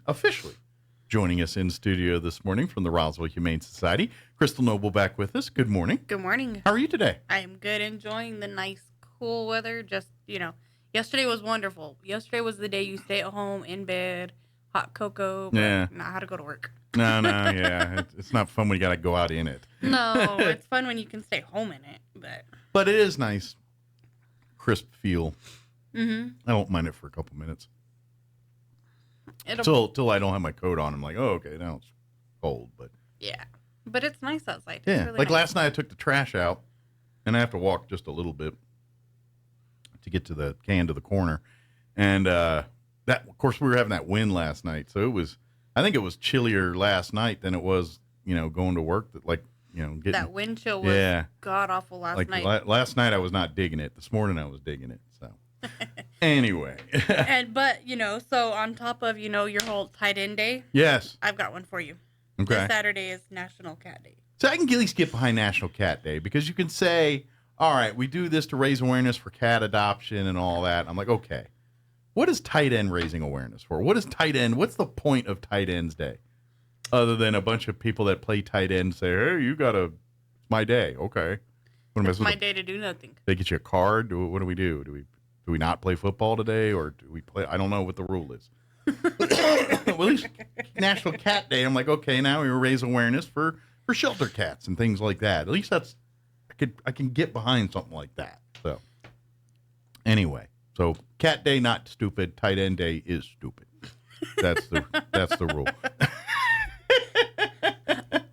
officially joining us in studio this morning from the Roswell Humane Society. Krystle Noble back with us. Good morning. Good morning. How are you today? I am good, enjoying the nice, cool weather. Just, yesterday was wonderful. Yesterday was the day you stay at home, in bed, hot cocoa, but not how to go to work. No, yeah. It's not fun when you got to go out in it. No, it's fun when you can stay home in it. But it is nice, crisp feel. Mm-hmm. I don't mind it for a couple minutes. Till I don't have my coat on. I'm like, oh, okay, now it's cold. But yeah, but it's nice outside. Yeah, it's really like nice. last night I took the trash out, and I have to walk just a little bit to get to the can to the corner. And that, of course, we were having that wind last night, so I think it was chillier last night than it was, going to work. Getting that wind chill was god awful last night. Last night I was not digging it. This morning I was digging it. So anyway, so on top of your whole tight end day, yes, I've got one for you. Okay, this Saturday is National Cat Day. So I can at least get behind National Cat Day because you can say, all right, we do this to raise awareness for cat adoption and all that. I'm like, okay. What is tight end raising awareness for? What's the point of Tight Ends Day? Other than a bunch of people that play tight end say, hey, it's my day. Okay. It's my day to do nothing. They get you a card? What do we do? Do we not play football today? Or do we play? I don't know what the rule is. Well, at least National Cat Day, I'm like, okay, now we raise awareness for shelter cats and things like that. At least I can get behind something like that. So anyway. So Cat Day, not stupid. Tight End Day is stupid. That's the rule.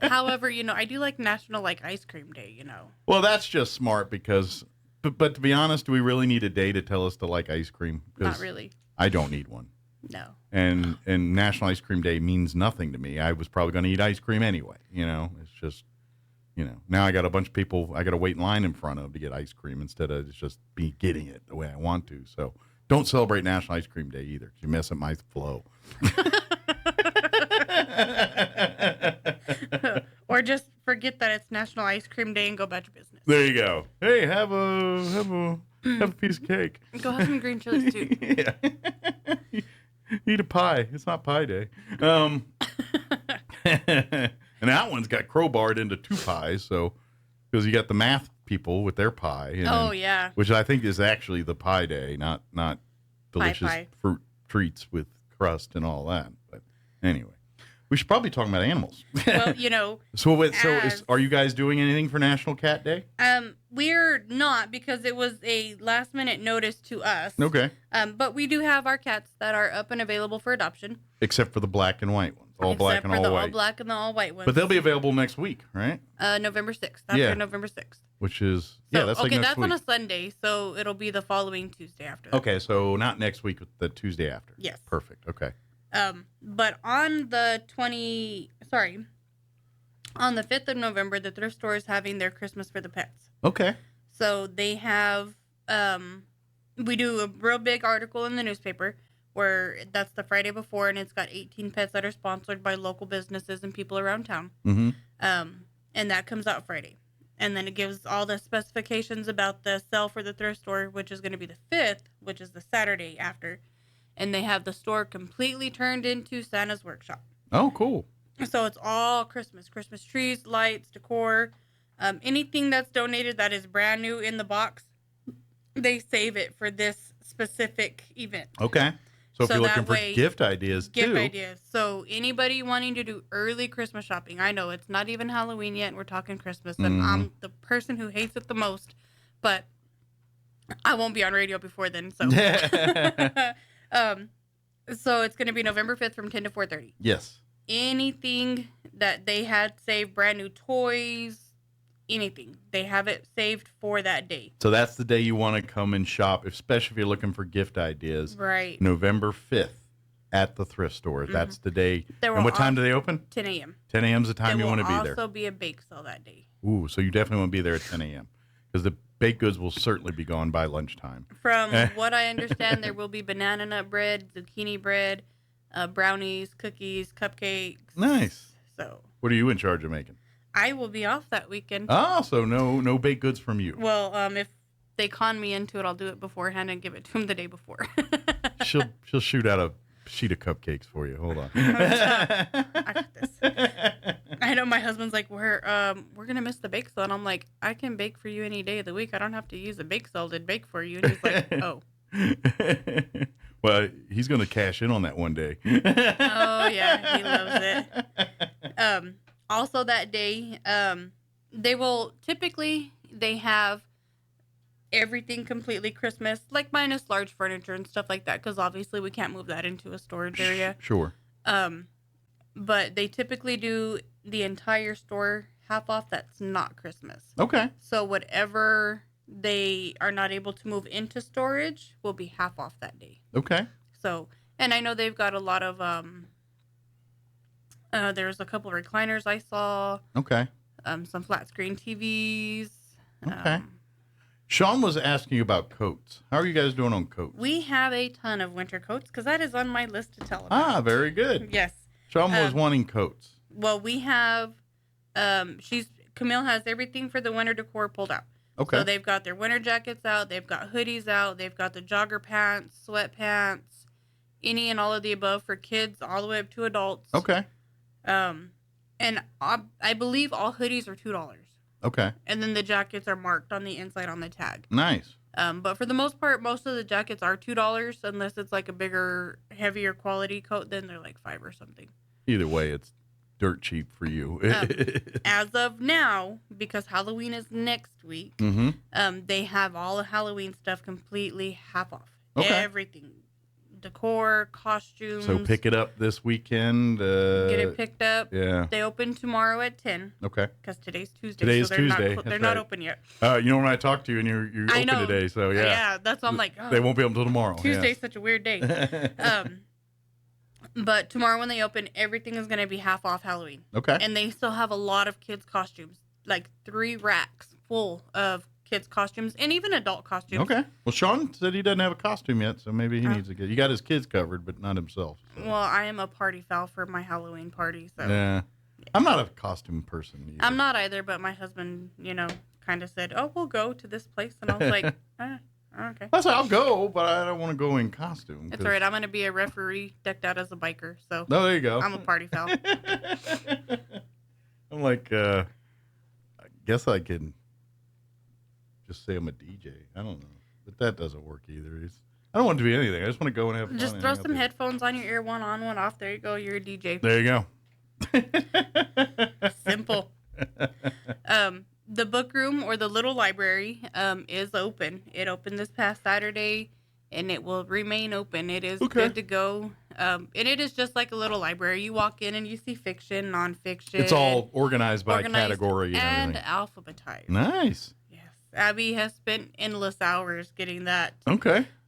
However, I do like National Ice Cream Day. Well, that's just smart because, but to be honest, do we really need a day to tell us to like ice cream? Not really. I don't need one. No. And National Ice Cream Day means nothing to me. I was probably going to eat ice cream anyway. It's just, now I got a bunch of people I got to wait in line in front of to get ice cream instead of just be getting it the way I want to. So don't celebrate National Ice Cream Day either because you mess up my flow. Or just forget that it's National Ice Cream Day and go about your business. There you go. Hey, have a piece of cake. Go have some green chilies too. Yeah. Eat a pie. It's not Pie Day. And that one's got crowbarred into two pies, so because you got the math people with their pie. Yeah. Which I think is actually the Pie Day, not delicious pie. Fruit treats with crust and all that. But anyway, we should probably talk about animals. Well, Are you guys doing anything for National Cat Day? We're not because it was a last minute notice to us. Okay. But we do have our cats that are up and available for adoption. Except for the black and white ones. All black and all white. Except for the all black and the all white ones. But they'll be available next week, right? November 6th. After November 6th. Which is, that's next week. On a Sunday, so it'll be the following Tuesday after that. Okay, so not next week, the Tuesday after. Yes. Perfect, okay. But on the 5th of November, the thrift store is having their Christmas for the Pets. Okay. So they have, we do a real big article in the newspaper where that's the Friday before, and it's got 18 pets that are sponsored by local businesses and people around town. Mm-hmm. And that comes out Friday. And then it gives all the specifications about the sale for the thrift store, which is going to be the 5th, which is the Saturday after. And they have the store completely turned into Santa's workshop. Oh, cool. So it's all Christmas trees, lights, decor, anything that's donated that is brand new in the box, they save it for this specific event. Okay. So if you're looking for gift ideas, So anybody wanting to do early Christmas shopping, I know it's not even Halloween yet, and we're talking Christmas, and I'm the person who hates it the most, but I won't be on radio before then. So, so it's going to be November 5th from 10 to 4:30. Yes. Anything that they had saved, brand new toys, anything, they have it saved for that day. So that's the day you want to come and shop, especially if you're looking for gift ideas. Right. November 5th at the thrift store. Mm-hmm. That's the day. And what time do they open? 10 a.m. 10 a.m. is the time you want to be there. There will also be a bake sale that day. Ooh, so you definitely want to be there at 10 a.m. because the baked goods will certainly be gone by lunchtime. From what I understand, there will be banana nut bread, zucchini bread, brownies, cookies, cupcakes. Nice. So. What are you in charge of making? I will be off that weekend. Oh, so no baked goods from you. Well, if they con me into it, I'll do it beforehand and give it to them the day before. she'll shoot out a sheet of cupcakes for you. Hold on. I got this. I know my husband's like, we're gonna miss the bake sale, and I'm like, I can bake for you any day of the week. I don't have to use a bake sale to bake for you. And he's like, oh. Well, he's gonna cash in on that one day. Oh yeah, he loves it. Also that day, they have everything completely Christmas, like minus large furniture and stuff like that, because obviously we can't move that into a storage area. Sure. But they typically do the entire store half off. That's not Christmas. Okay. So whatever they are not able to move into storage will be half off that day. Okay. So, and I know they've got a lot of there's a couple of recliners I saw. Okay. Some flat screen TVs. Okay. Sean was asking about coats. How are you guys doing on coats? We have a ton of winter coats because that is on my list to tell about. Ah, very good. Yes. Sean was wanting coats. Well, we have, Camille has everything for the winter decor pulled out. Okay. So they've got their winter jackets out. They've got hoodies out. They've got the jogger pants, sweatpants, any and all of the above for kids all the way up to adults. Okay. And I believe all hoodies are $2. Okay. And then the jackets are marked on the inside on the tag. Nice. But for the most part, most of the jackets are $2 unless it's like a bigger, heavier quality coat. Then they're like $5 or something. Either way, it's dirt cheap for you. As of now, because Halloween is next week, they have all the Halloween stuff completely half off. Okay. Everything. Decor, costumes. So pick it up this weekend. Get it picked up. Yeah. They open tomorrow at 10. Okay. Because today's Tuesday. Today's so Tuesday. They're not open yet. You know when I talked to you and you're I open know. today, so yeah. Yeah, that's why I'm like, oh, they won't be open until tomorrow. Tuesday's such a weird day. But tomorrow when they open, everything is going to be half off Halloween. Okay. And they still have a lot of kids' costumes, like 3 racks full of kids' costumes and even adult costumes. Okay. Well, Sean said he doesn't have a costume yet, so maybe he needs to get. You got his kids covered, but not himself. So. Well, I am a party foul for my Halloween party, so. Yeah. I'm not a costume person either. I'm not either, but my husband, kind of said, "Oh, we'll go to this place," and I was like, okay. I said I'll go, but I don't want to go in costume. It's all right. I'm going to be a referee decked out as a biker, so. No, there you go. I'm a party foul. I'm like, I guess I can just say I'm a DJ. I don't know, but that doesn't work either. I don't want it to be anything. I just want to go and have fun. Just throw some headphones on your ear, one on, one off. There you go. You're a DJ. There you go. Simple. The book room or the little library is open. It opened this past Saturday, and it will remain open. It is good to go. And it is just like a little library. You walk in and you see fiction, nonfiction. It's all organized by category and everything. alphabetized. Nice. Yes. Abby has spent endless hours getting that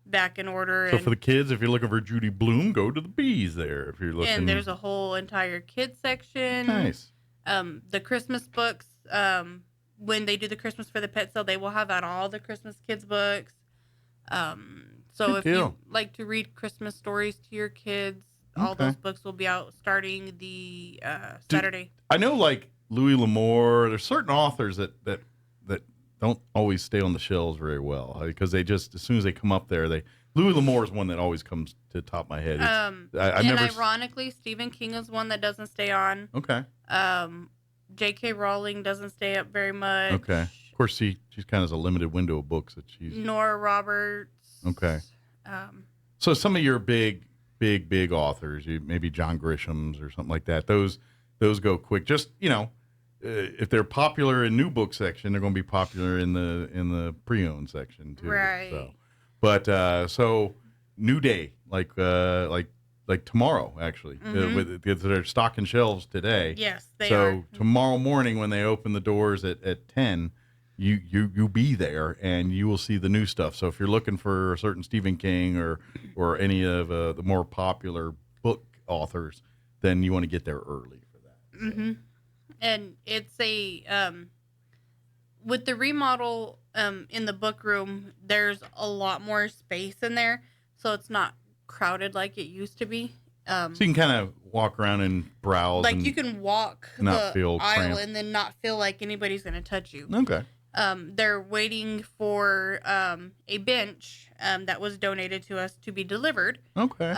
back in order. So for the kids, if you're looking for Judy Blume, go to the Bees there. If you're looking, and there's a whole entire kids section. Nice. The Christmas books. When they do the Christmas for the Pet sale, they will have out all the Christmas kids books. So if you like to read Christmas stories to your kids, all those books will be out starting the Saturday. I know, like Louis L'Amour, there's certain authors that don't always stay on the shelves very well because they just, as soon as they come up there, Louis L'Amour is one that always comes to the top of my head. Ironically, Stephen King is one that doesn't stay on. Okay. J.K. Rowling doesn't stay up very much. Okay. Of course, she's kind of a limited window of books that she's. Nora Roberts. Okay. So some of your big authors, maybe John Grisham's or something like that. Those go quick. Just if they're popular in new book section, they're going to be popular in the pre-owned section too. Right. So, but so New Day, like tomorrow, actually, they're stocking shelves today. Yes, they are. So tomorrow morning when they open the doors at 10, you be there and you will see the new stuff. So if you're looking for a certain Stephen King or any of the more popular book authors, then you want to get there early for that. Mm-hmm. And it's with the remodel in the book room, there's a lot more space in there, so it's not crowded like it used to be. So you can kind of walk around and browse. Like you can walk the aisle cramped. and then not feel like anybody's going to touch you. Okay. They're waiting for a bench that was donated to us to be delivered. Okay.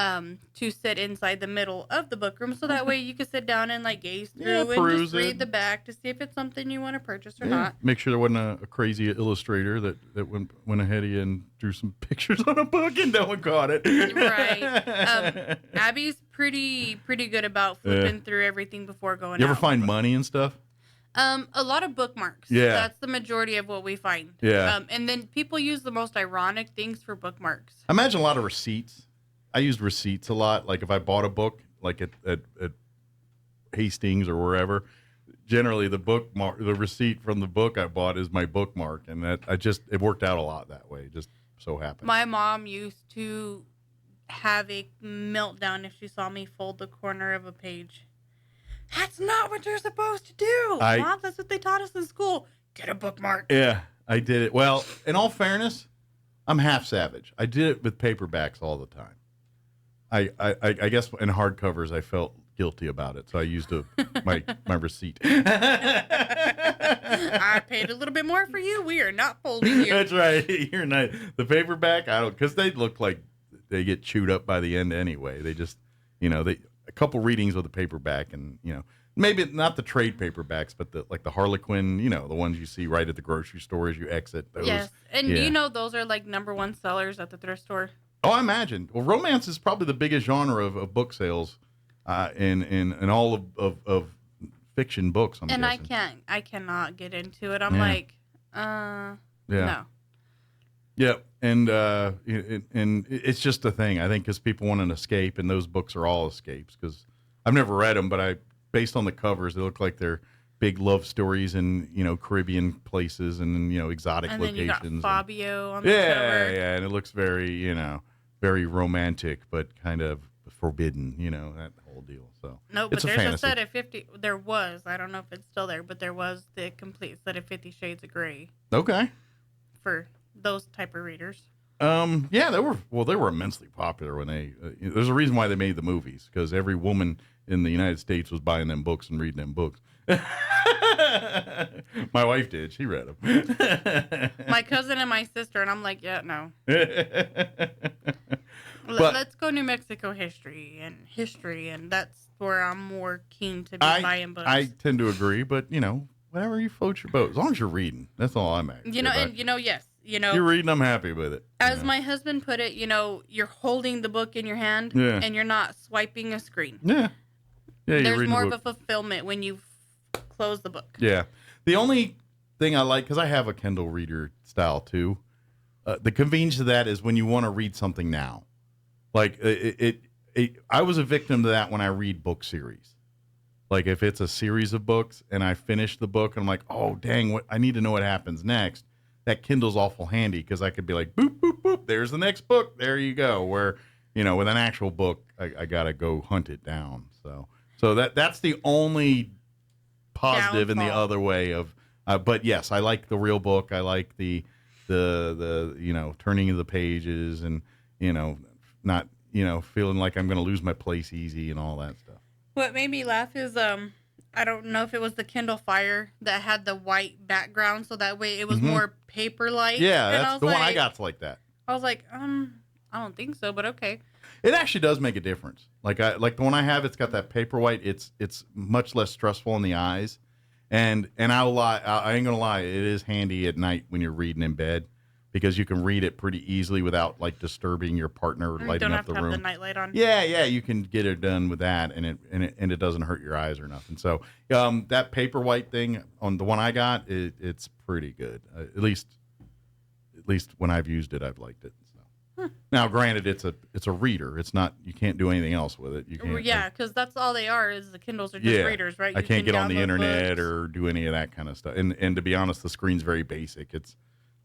To sit inside the middle of the book room, so that way you can sit down and like gaze through and peruse just read it. the back to see if it's something you want to purchase or Yeah. not. Make sure there wasn't a crazy illustrator that went ahead of you and drew some pictures on a book and no one caught it. Right. Abby's pretty good about flipping through everything before going out. You ever find money and stuff? A lot of bookmarks. Yeah. That's the majority of what we find. Yeah. And then people use the most ironic things for bookmarks. I imagine a lot of receipts. I used receipts a lot. Like if I bought a book, like at Hastings or wherever, generally the receipt from the book I bought is my bookmark, and it worked out a lot that way. Just so happened. My mom used to have a meltdown if she saw me fold the corner of a page. That's not what you're supposed to do. Mom, that's what they taught us in school. Get a bookmark. Yeah, I did it. Well, in all fairness, I'm half savage. I did it with paperbacks all the time. I guess in hardcovers I felt guilty about it, so I used my receipt. I paid a little bit more for you. We are not folding you. That's right. You're not the paperback. I don't, because they look like they get chewed up by the end anyway. They just, a couple readings with a paperback, and maybe not the trade paperbacks, but the Harlequin, the ones you see right at the grocery store as you exit. Those, yes, and those are like #1 sellers at the thrift store. Oh, I imagine. Well, romance is probably the biggest genre of book sales in all of fiction books. I'm guessing. I cannot get into it. I'm like, no. Yeah, and it's just a thing, I think, because people want an escape, and those books are all escapes. Because I've never read them, but based on the covers, they look like they're big love stories in Caribbean places and exotic locations. And then you got Fabio on the cover. Yeah, and it looks very very romantic, but kind of forbidden. That whole deal. So no, but there's a set of 50. There was. I don't know if it's still there, but there was the complete set of 50 Shades of Grey. Okay. For those type of readers. Yeah, they were immensely popular when they. There's a reason why they made the movies, because every woman in the United States was buying them books and reading them books. My wife did. She read them. My cousin and my sister, and I'm like, yeah, no. Let's go New Mexico history, and that's where I'm more keen to be buying books. I tend to agree, but whatever you float your boat, as long as you're reading, that's all I'm at. Yes. You're reading, I'm happy with it. As my husband put it, you're holding the book in your hand, and you're not swiping a screen. Yeah. Yeah, there's more of a fulfillment when you close the book. Yeah. The only thing I like, because I have a Kindle reader style too, the convenience of that is when you want to read something now. Like I was a victim to that when I read book series. Like if it's a series of books and I finish the book and I'm like, oh dang, I need to know what happens next. That Kindle's awful handy, because I could be like, boop, boop, boop, there's the next book. There you go. Where, with an actual book, I got to go hunt it down. So that's the only positive in the other way of, but yes, I like the real book. I like the turning of the pages and, not, feeling like I'm going to lose my place easy and all that stuff. What made me laugh is, I don't know if it was the Kindle Fire that had the white background, so that way it was more paper-like. Yeah, that's the one I got's like that. I was like, I don't think so, but okay. It actually does make a difference. Like the one I have, it's got that paper white. It's much less stressful in the eyes, and I'll lie. I ain't gonna lie. It is handy at night when you're reading in bed, because you can read it pretty easily without like disturbing your partner or lighting up the room. Don't have to have the nightlight on. Yeah, you can get it done with that, and it doesn't hurt your eyes or nothing. So that paper white thing on the one I got, it's pretty good. At least when I've used it, I've liked it. Now, granted, it's a reader. It's not. You can't do anything else with it. You can't. Yeah, because that's all they are. Is the Kindles are just readers, right? I can't get on the internet or do any of that kind of stuff. And to be honest, the screen's very basic. It's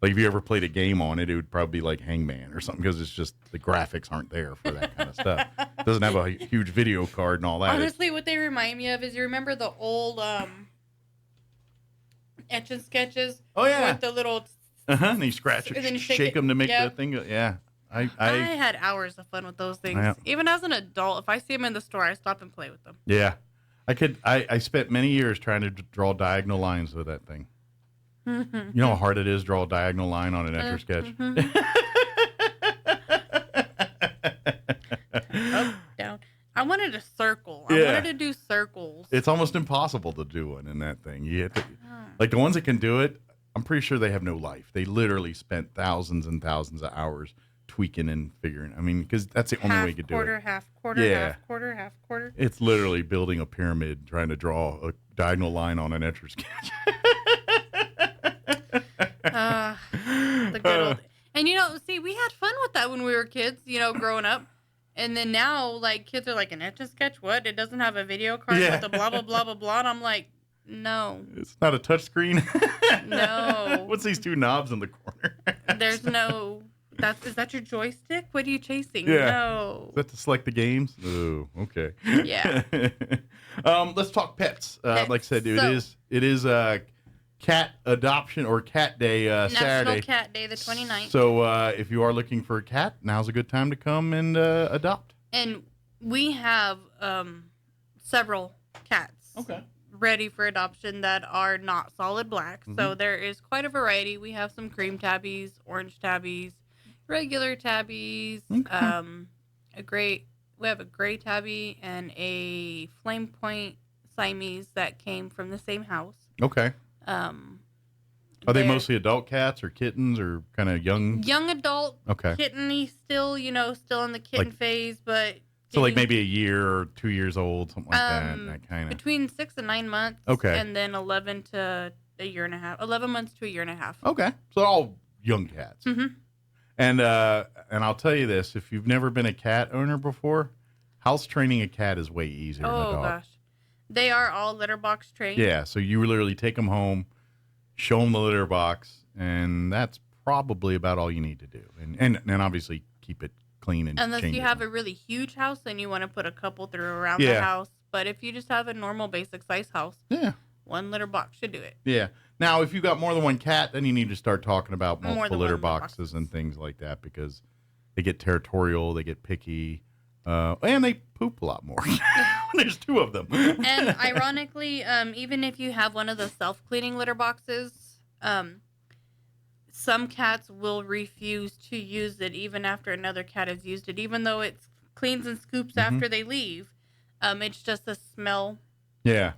like if you ever played a game on it, it would probably be like Hangman or something, because it's just the graphics aren't there for that kind of stuff. It doesn't have a huge video card and all that. Honestly, what they remind me of is, you remember the old Etch and Sketches? Oh yeah, with the little. And you scratch it, shake them to make the thing. Yeah. I had hours of fun with those things. Yeah. Even as an adult, if I see them in the store, I stop and play with them. Yeah. I spent many years trying to draw diagonal lines with that thing. You know how hard it is to draw a diagonal line on an Etch a Sketch? Up, down. I wanted a circle. Yeah. I wanted to do circles. It's almost impossible to do one in that thing. You have to, like the ones that can do it, I'm pretty sure they have no life. They literally spent thousands and thousands of hours tweaking and figuring. I mean, because that's the only way you could do it. Half quarter, half quarter, half quarter. It's literally building a pyramid, trying to draw a diagonal line on an Etch a Sketch. The good old. And see, we had fun with that when we were kids. Growing up. And then now, like, kids are like, an Etch a Sketch? What? It doesn't have a video card with a blah, blah, blah, blah, blah. And I'm like, no. It's not a touch screen? No. What's these two knobs in the corner? There's no... Is that your joystick? What are you chasing? Yeah. No. Is that to select the games? Oh, okay. Yeah. Let's talk pets. Pets. Like I said, it is cat adoption or cat day Saturday. National Cat Day, the 29th. So if you are looking for a cat, now's a good time to come and adopt. And we have several cats ready for adoption that are not solid black. So there is quite a variety. We have some cream tabbies, orange tabbies, regular tabbies, we have a gray tabby and a flame point Siamese that came from the same house. Okay. Are they mostly adult cats or kittens or kind of young? Young adult. Okay. Kitten-y still, still in the kitten phase, but. So like maybe a year or 2 years old, something like that kind of. Between 6 and 9 months. Okay. And then 11 to a year and a half. 11 months to a year and a half. Okay. So all young cats. Mm-hmm. And I'll tell you this, if you've never been a cat owner before, house training a cat is way easier than a dog. Oh, gosh. They are all litter box trained. Yeah, so you literally take them home, show them the litter box, and that's probably about all you need to do. And obviously keep it clean and unless you have a really huge house and you want to put a couple through around the house. But if you just have a normal basic size house, one litter box should do it. Yeah. Now, if you got more than one cat, then you need to start talking about multiple litter boxes and things like that because they get territorial, they get picky, and they poop a lot more. There's two of them. And ironically, even if you have one of the self-cleaning litter boxes, some cats will refuse to use it even after another cat has used it, even though it cleans and scoops after they leave. It's just a smell. Yeah.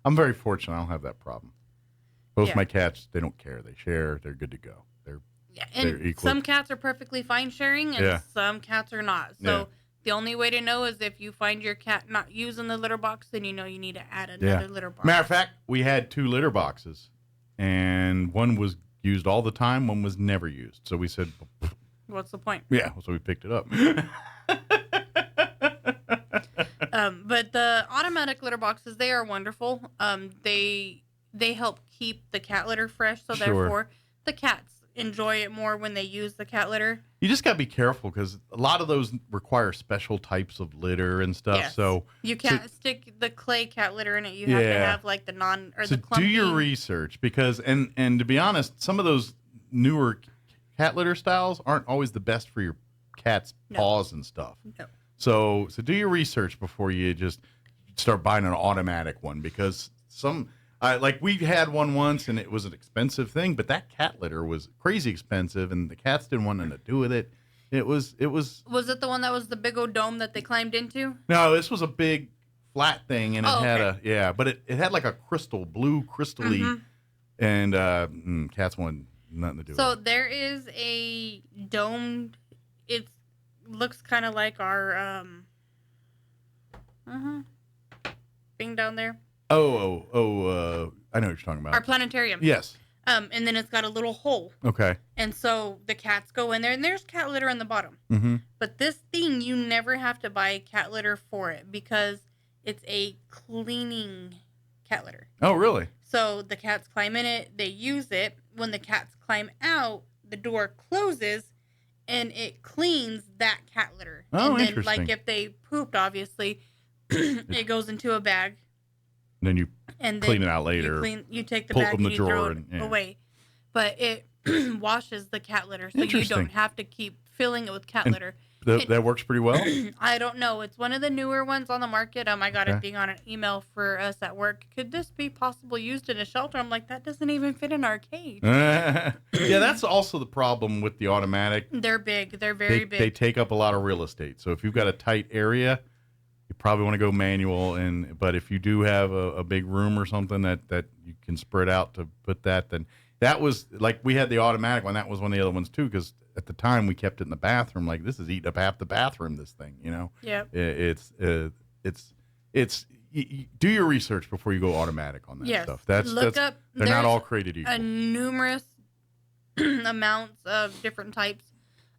I'm very fortunate. I don't have that problem. Both my cats, they don't care. They share. They're good to go. And some cats are perfectly fine sharing, and some cats are not. So the only way to know is if you find your cat not using the litter box, then you know you need to add another litter box. Matter of fact, we had 2 litter boxes, and one was used all the time, one was never used. So we said, what's the point? Yeah, so we picked it up. But the automatic litter boxes, they are wonderful. They help keep the cat litter fresh, so therefore the cats enjoy it more when they use the cat litter. You just got to be careful because a lot of those require special types of litter and stuff. Yes. So you can't stick the clay cat litter in it. You have to have like the the clumpy. Do your research because and to be honest, some of those newer cat litter styles aren't always the best for your cat's paws and stuff. No. So do your research before you just start buying an automatic one because some. Like we had one once and it was an expensive thing, but that cat litter was crazy expensive and the cats didn't want nothing to do with it. Was it the one that was the big old dome that they climbed into? No, this was a big flat thing and it had but it had like a blue crystally and cats wanted nothing to do with it. So there is a domed, it looks kind of like our thing down there. I know what you're talking about. Our planetarium. Yes. And then it's got a little hole. Okay. And so the cats go in there, and there's cat litter in the bottom. Mm-hmm. But this thing, you never have to buy cat litter for it because it's a cleaning cat litter. Oh, really? So the cats climb in it, they use it. When the cats climb out, the door closes, and it cleans that cat litter. Oh, and then, interesting. like if they pooped, obviously, it goes into a bag. And then you clean it out later. You take the bag and you throw it and, away. But it washes the cat litter, so you don't have to keep filling it with cat litter. That works pretty well. I don't know. It's one of the newer ones on the market. I got a thing on an email for us at work. Could this be possible used in a shelter? I'm like, that doesn't even fit in our cage. Yeah, that's also the problem with the automatic. They're big. They're very big. They take up a lot of real estate. So if you've got a tight area, you probably want to go manual. But if you do have a big room or something that you can spread out to put that, then that was like we had the automatic one. That was one of the other ones too, because at the time we kept it in the bathroom. Like, this is eating up half the bathroom. This thing, Yeah. It's do your research before you go automatic on that stuff. They're not all created equal. Numerous amounts of different types.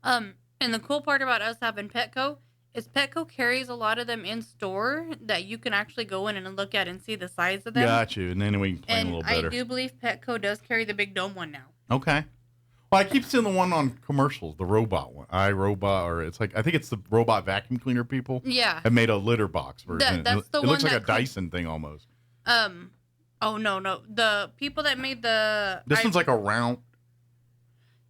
And the cool part about us having Petco is Petco carries a lot of them in store that you can actually go in and look at and see the size of them. Got you. And then we can plan a little better. I do believe Petco does carry the big dome one now. Okay. Well, I keep seeing the one on commercials, the robot one, iRobot, or it's like, I think it's the robot vacuum cleaner people. Yeah. Have made a litter box version. That's the it one looks like that a Dyson thing almost. Oh no. The people that made this one's like a round.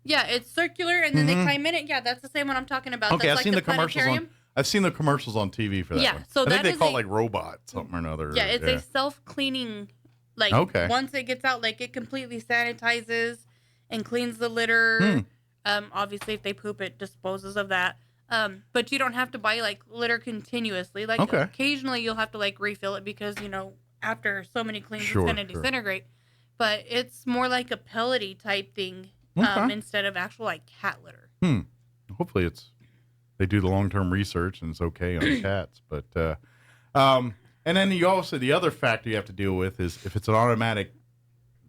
Yeah, it's circular and then they climb in it. Yeah, that's the same one I'm talking about. Okay, that's I've seen the commercials on. I've seen the commercials on TV for that one. So I think they call it like robot something or another. Yeah, it's a self-cleaning. Like once it gets out, like it completely sanitizes and cleans the litter. Obviously, if they poop, it disposes of that. But you don't have to buy like litter continuously. Like occasionally, you'll have to like refill it because after so many cleans, it's going to disintegrate. But it's more like a pellety type thing instead of actual like cat litter. Hopefully, they do the long-term research and it's okay on cats. But and then you also the other factor you have to deal with is if it's an automatic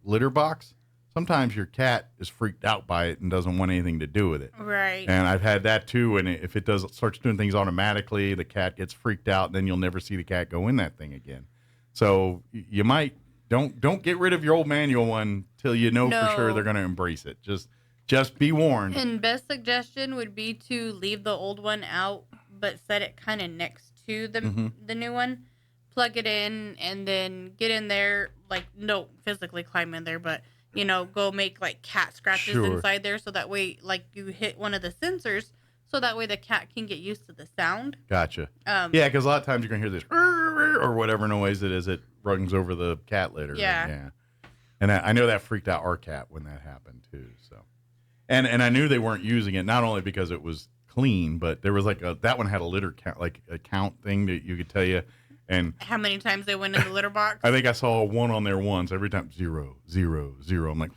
litter box. Sometimes your cat is freaked out by it and doesn't want anything to do with it. Right. And I've had that too. And if it starts doing things automatically, the cat gets freaked out, and then you'll never see the cat go in that thing again. So you might don't get rid of your old manual one till you know for sure they're going to embrace it. Just be warned. And best suggestion would be to leave the old one out, but set it kind of next to the new one. Plug it in, and then get in there. Like, no, physically climb in there, but go make like cat scratches inside there, so that way, like, you hit one of the sensors, so that way the cat can get used to the sound. Gotcha. Yeah, because a lot of times you're gonna hear this or whatever noise it is. It runs over the cat litter. Yeah. And I know that freaked out our cat when that happened too. So, and I knew they weren't using it not only because it was clean, but there was like that one had a litter count, like a count thing that you could tell you. And how many times they went in the litter box? I think I saw one on there once. Every time 0, 0, 0. I'm like,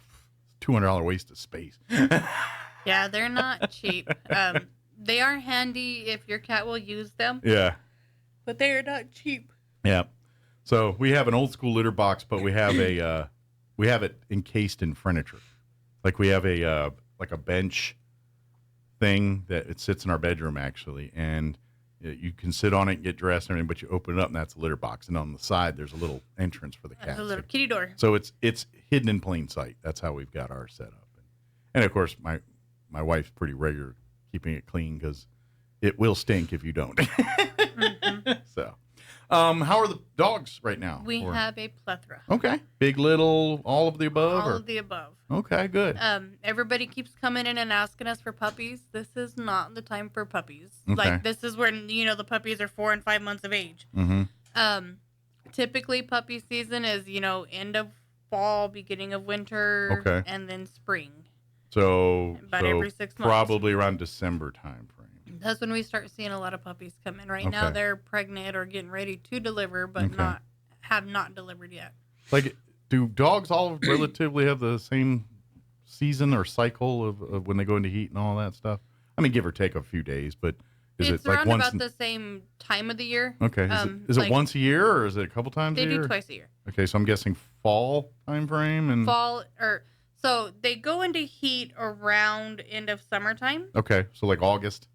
$200 waste of space. Yeah, they're not cheap. They are handy if your cat will use them. Yeah, but they are not cheap. Yeah. So we have an old school litter box, but we have we have it encased in furniture. Like we have a like a bench thing that it sits in our bedroom actually, and you can sit on it and get dressed and everything, but you open it up and that's a litter box. And on the side, there's a little entrance for the cat. A little kitty door. So it's hidden in plain sight. That's how we've got ours set up. And of course, my wife's pretty regular keeping it clean because it will stink if you don't. So, how are the dogs right now? We have a plethora. Okay. Big, little, all of the above? All of the above. Okay, good. Everybody keeps coming in and asking us for puppies. This is not the time for puppies. Okay. Like, this is when, the puppies are 4 and 5 months of age. Typically, puppy season is, end of fall, beginning of winter, and then spring. So, about every 6 months. Probably around December time frame. That's when we start seeing a lot of puppies come in. Right now, they're pregnant or getting ready to deliver, but have not delivered yet. Like, do dogs all relatively have the same season or cycle of when they go into heat and all that stuff? I mean, give or take a few days, but is it's it like around once about the same time of the year? Okay. Is it once a year or is it a couple times a year? They do twice a year. Okay, so I'm guessing fall time frame and so they go into heat around end of summertime. Okay, so like August.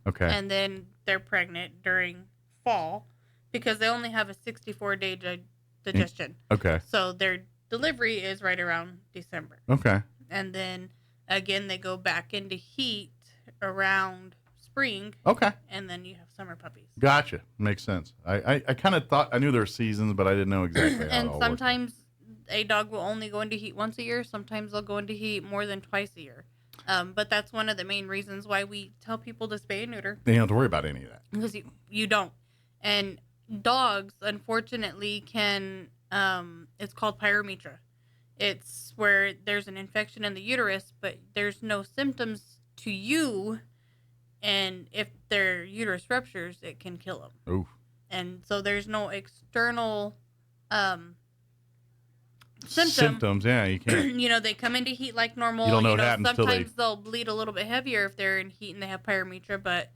Okay. And then they're pregnant during fall because they only have a 64-day digestion. Okay. So their delivery is right around December. Okay. And then again they go back into heat around spring. Okay. And then you have summer puppies. Gotcha. Makes sense. I kind of thought I knew there were seasons, but I didn't know exactly how. And sometimes a dog will only go into heat once a year. Sometimes they'll go into heat more than twice a year. But that's one of the main reasons why we tell people to spay and neuter. They don't have to worry about any of that. Because you don't. And dogs, unfortunately, can, it's called pyometra. It's where there's an infection in the uterus, but there's no symptoms to you. And if their uterus ruptures, it can kill them. Ooh. And so there's no external symptoms. Yeah, you can't. You know, they come into heat like normal. You don't know what happens till sometimes they'll bleed a little bit heavier if they're in heat and they have pyometra, but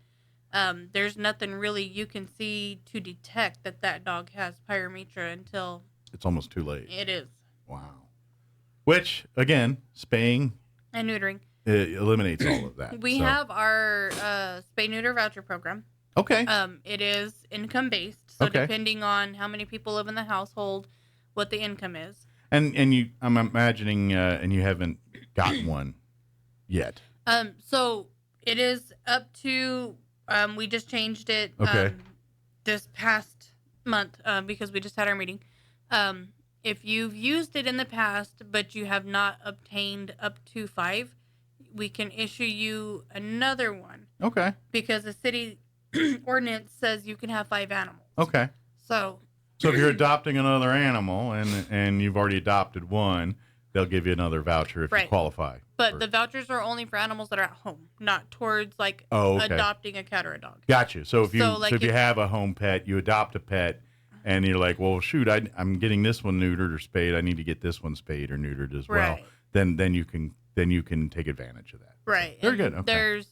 there's nothing really you can see to detect that dog has pyometra until it's almost too late. It is. Wow. Which, again, spaying and neutering it eliminates all of that. We have our spay neuter voucher program. Okay. It is income based, so depending on how many people live in the household, what the income is. And you, I'm imagining, and you haven't gotten one yet. So it is up to. We just changed it. This past month because we just had our meeting. If you've used it in the past, but you have not obtained up to 5, we can issue you another one. Okay. Because the city ordinance says you can have 5 animals. Okay. So if you're adopting another animal and you've already adopted one, they'll give you another voucher if you qualify. But the vouchers are only for animals that are at home, not towards adopting a cat or a dog. Gotcha. So if you have a home pet, you adopt a pet, and you're like, well, shoot, I'm getting this one neutered or spayed. I need to get this one spayed or neutered as well. Then you can take advantage of that. Right. Very good. Okay. There's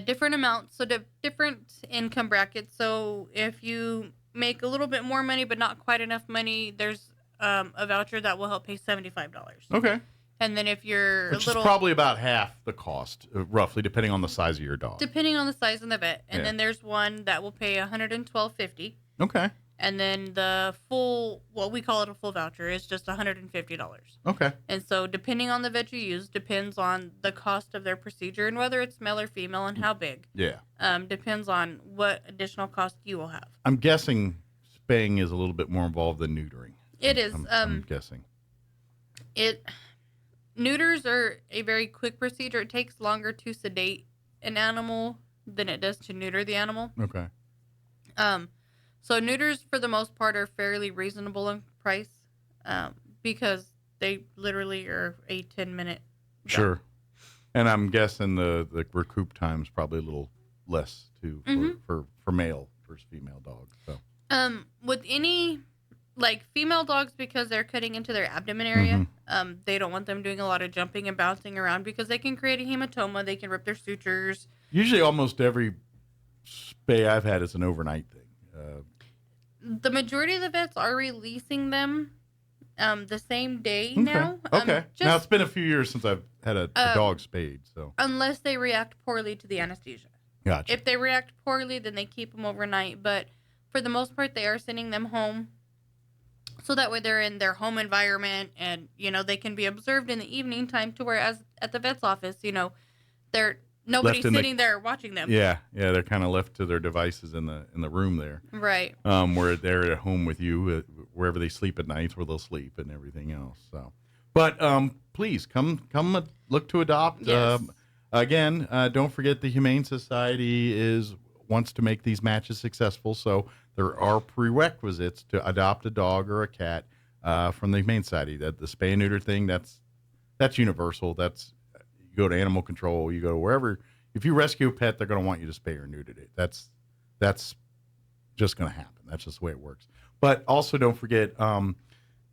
different amounts, so different income brackets. So if you make a little bit more money but not quite enough money, there's a voucher that will help pay $75. Okay. And then if you're Which is probably about half the cost, roughly, depending on the size of your dog. Depending on the size of the vet. And then there's one that will pay $112.50. Okay. And then the full, what we call it a full voucher, is just $150. Okay. And so depending on the vet you use, depends on the cost of their procedure and whether it's male or female and how big. Yeah. Depends on what additional cost you will have. I'm guessing spaying is a little bit more involved than neutering. It is. I'm guessing. Neuters are a very quick procedure. It takes longer to sedate an animal than it does to neuter the animal. Okay. So neuters, for the most part, are fairly reasonable in price because they literally are a 10-minute. Sure. And I'm guessing the recoup time is probably a little less too for male versus female dogs. So. With any female dogs, because they're cutting into their abdomen area, they don't want them doing a lot of jumping and bouncing around because they can create a hematoma. They can rip their sutures. Usually, almost every spay I've had is an overnight thing. The majority of the vets are releasing them the same day now. Okay. Now, it's been a few years since I've had a dog spayed. So unless they react poorly to the anesthesia. Gotcha. If they react poorly, then they keep them overnight. But for the most part, they are sending them home. So that way they're in their home environment and, they can be observed in the evening time to whereas at the vet's office, nobody's sitting there watching them. Yeah. Yeah. They're kind of left to their devices in the room there. Right. Where they're at home with you, wherever they sleep at nights, where they'll sleep and everything else. So, but please come look to adopt. Yes. Again, don't forget the Humane Society wants to make these matches successful. So there are prerequisites to adopt a dog or a cat from the Humane Society. That the spay and neuter thing, that's universal. That's you go to animal control, you go wherever. If you rescue a pet, they're going to want you to spay or neuter it. That's just going to happen. That's just the way it works. But also don't forget,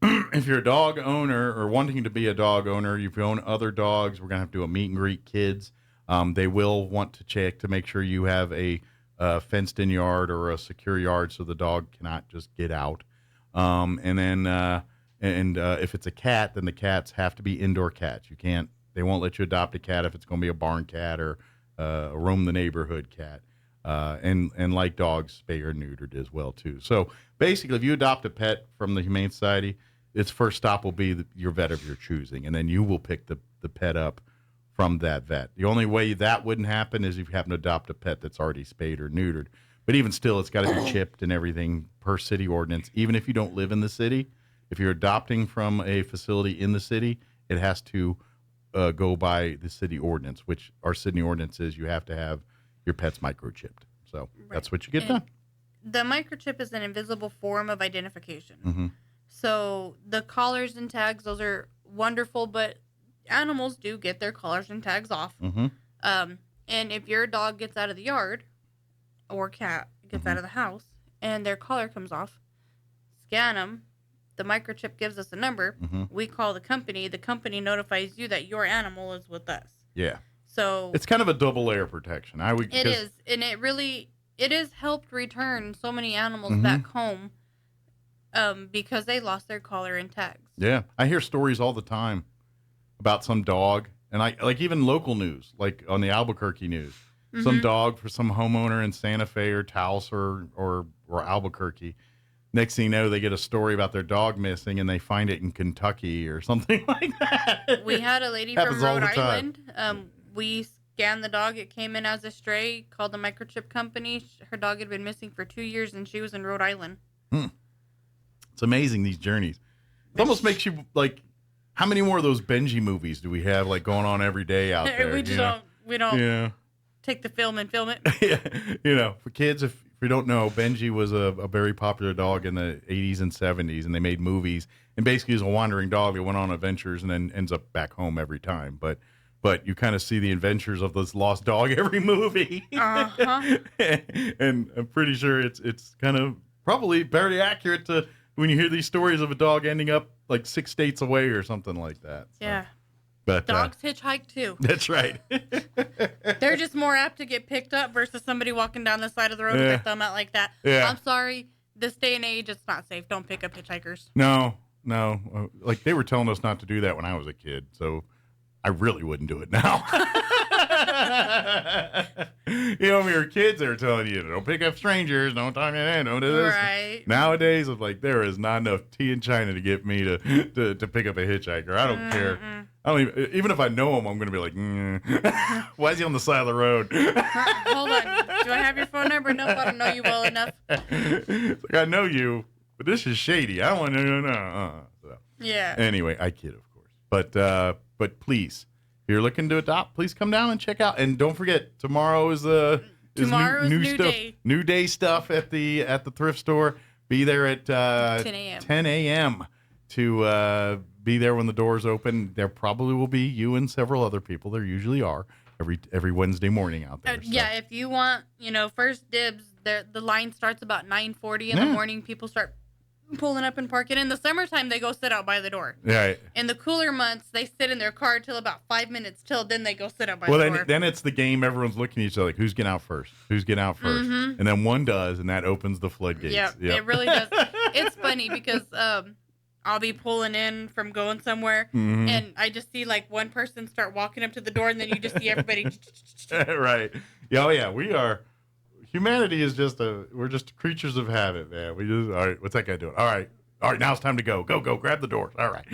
if you're a dog owner or wanting to be a dog owner, if you own other dogs, we're going to have to do a meet and greet kids. They will want to check to make sure you have a fenced-in yard or a secure yard so the dog cannot just get out. And then if it's a cat, then the cats have to be indoor cats. They won't let you adopt a cat if it's going to be a barn cat or a roam the neighborhood cat. And like dogs, spay or neutered as well too. So basically, if you adopt a pet from the Humane Society, its first stop will be your vet of your choosing, and then you will pick the pet up from that vet. The only way that wouldn't happen is if you happen to adopt a pet that's already spayed or neutered. But even still, it's got to be chipped and everything per city ordinance. Even if you don't live in the city, if you're adopting from a facility in the city, it has to go by the city ordinance, which our city ordinance is you have to have your pets microchipped. So that's what you get done. The microchip is an invisible form of identification. Mm-hmm. So the collars and tags, those are wonderful, but animals do get their collars and tags off. Mm-hmm. And if your dog gets out of the yard or cat gets out of the house and their collar comes off, scan them. The microchip gives us a number. Mm-hmm. We call the company. The company notifies you that your animal is with us. Yeah. So it's kind of a double layer protection. It is, and it has helped return so many animals back home, because they lost their collar and tags. Yeah, I hear stories all the time about some dog, and I like even local news, like on the Albuquerque news, some dog for some homeowner in Santa Fe or Taos or Albuquerque. Next thing you know, they get a story about their dog missing, and they find it in Kentucky or something like that. We had a lady from Rhode Island. We scanned the dog. It came in as a stray, called the microchip company. Her dog had been missing for 2 years, and she was in Rhode Island. It's amazing, these journeys. It almost makes you, like, how many more of those Benji movies do we have, like, going on every day out there? We don't take the film and film it. Yeah. For kids, if you don't know, Benji was a very popular dog in the 80s and 70s, and they made movies. And basically, he's a wandering dog that went on adventures and then ends up back home every time. But you kind of see the adventures of this lost dog every movie. And I'm pretty sure it's kind of probably very accurate to when you hear these stories of a dog ending up like 6 states away or something like that. So. Yeah. But dogs hitchhike too. That's right. They're just more apt to get picked up versus somebody walking down the side of the road with their thumb out like that. Yeah. I'm sorry. This day and age, it's not safe. Don't pick up hitchhikers. No. Like they were telling us not to do that when I was a kid. So I really wouldn't do it now. When we were kids, they were telling you, don't pick up strangers, don't talk to them, don't do this. Right. Nowadays, it's like, there is not enough tea in China to get me to pick up a hitchhiker. I don't care. I don't even if I know him, I'm going to be like, why is he on the side of the road? Hold on. Do I have your phone number? Nope, I don't know you well enough. It's like, I know you, but this is shady. I don't want to know. So, yeah. Anyway, I kid, of course. But please, if you're looking to adopt, please come down and check out. And don't forget, tomorrow is new stuff, day. New day stuff at the thrift store. Be there at 10 a.m. to be there when the doors open. There probably will be you and several other people. There usually are every Wednesday morning out there. Yeah, if you want, first dibs, the line starts about 9:40 in the morning. People start pulling up and parking. In the summertime, they go sit out by the door. Right. In the cooler months, they sit in their car till about 5 minutes till then they go sit out by the door. Then it's the game. Everyone's looking at each other like, who's getting out first? And then one does, and that opens the floodgates. Yep. It really does. It's funny because I'll be pulling in from going somewhere, and I just see like one person start walking up to the door, and then you just see everybody. Right. Oh yeah, we are. Humanity is we're just creatures of habit, man. All right, what's that guy doing? All right, now it's time to go. Go, grab the doors. All right.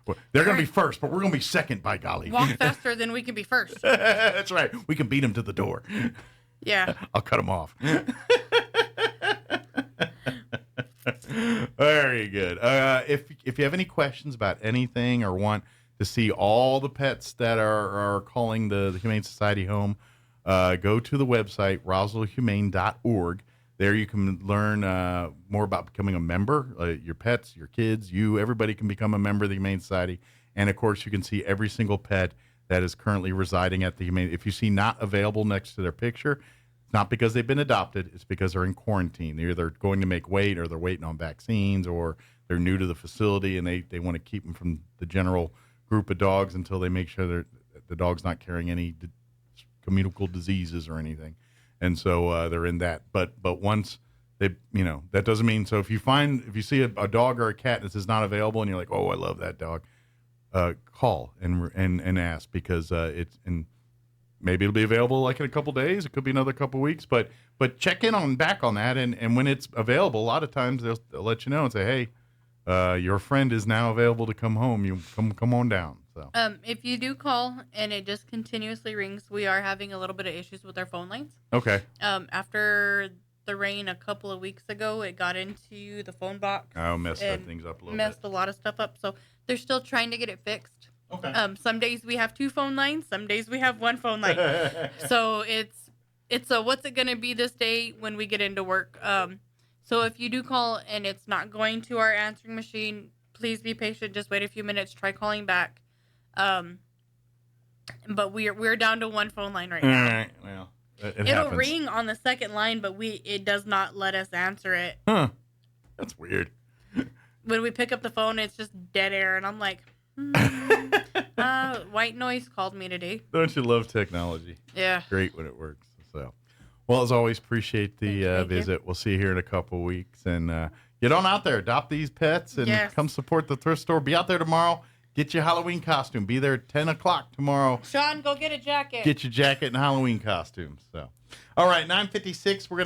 Well, they're going to be first, but we're going to be second, by golly. Walk faster than we can be first. That's right. We can beat them to the door. Yeah. I'll cut them off. Very good. If you have any questions about anything or want to see all the pets that are calling the Humane Society home, go to the website, roswellhumane.org. There you can learn more about becoming a member. Your pets, your kids, everybody can become a member of the Humane Society. And, of course, you can see every single pet that is currently residing at the Humane. If you see not available next to their picture, it's not because they've been adopted. It's because they're in quarantine. They're either going to make weight, or they're waiting on vaccines, or they're new to the facility, and they want to keep them from the general group of dogs until they make sure the dog's not carrying any communicable diseases or anything. And so they're in that. But once they, that doesn't mean, so if you see a dog or a cat that is not available and you're like, oh, I love that dog, call and ask, because and maybe it'll be available like in a couple days. It could be another couple weeks, but check in back on that. And when it's available, a lot of times they'll let you know and say, hey, your friend is now available to come home. You come on down. So. If you do call and it just continuously rings, we are having a little bit of issues with our phone lines. Okay. After the rain a couple of weeks ago, it got into the phone box. Oh, messed things up a little bit. Messed a lot of stuff up. So they're still trying to get it fixed. Okay. Some days we have 2 phone lines. Some days we have 1 phone line. So it's a what's it going to be this day when we get into work. So if you do call and it's not going to our answering machine, please be patient. Just wait a few minutes. Try calling back. But we're down to 1 phone line right now. All right. Well, it'll It'll ring on the second line, but it does not let us answer it. Huh. That's weird. When we pick up the phone, it's just dead air, and I'm like, white noise called me today. Don't you love technology? Yeah. Great when it works. So, well, as always, appreciate the Thank you. visit. We'll see you here in a couple weeks. And get on out there, adopt these pets, and Yes. come support the thrift store. Be out there tomorrow. Get your Halloween costume. Be there at 10 o'clock tomorrow. Sean, go get a jacket. Get your jacket and Halloween costumes. So, all right, 9:56. We're going to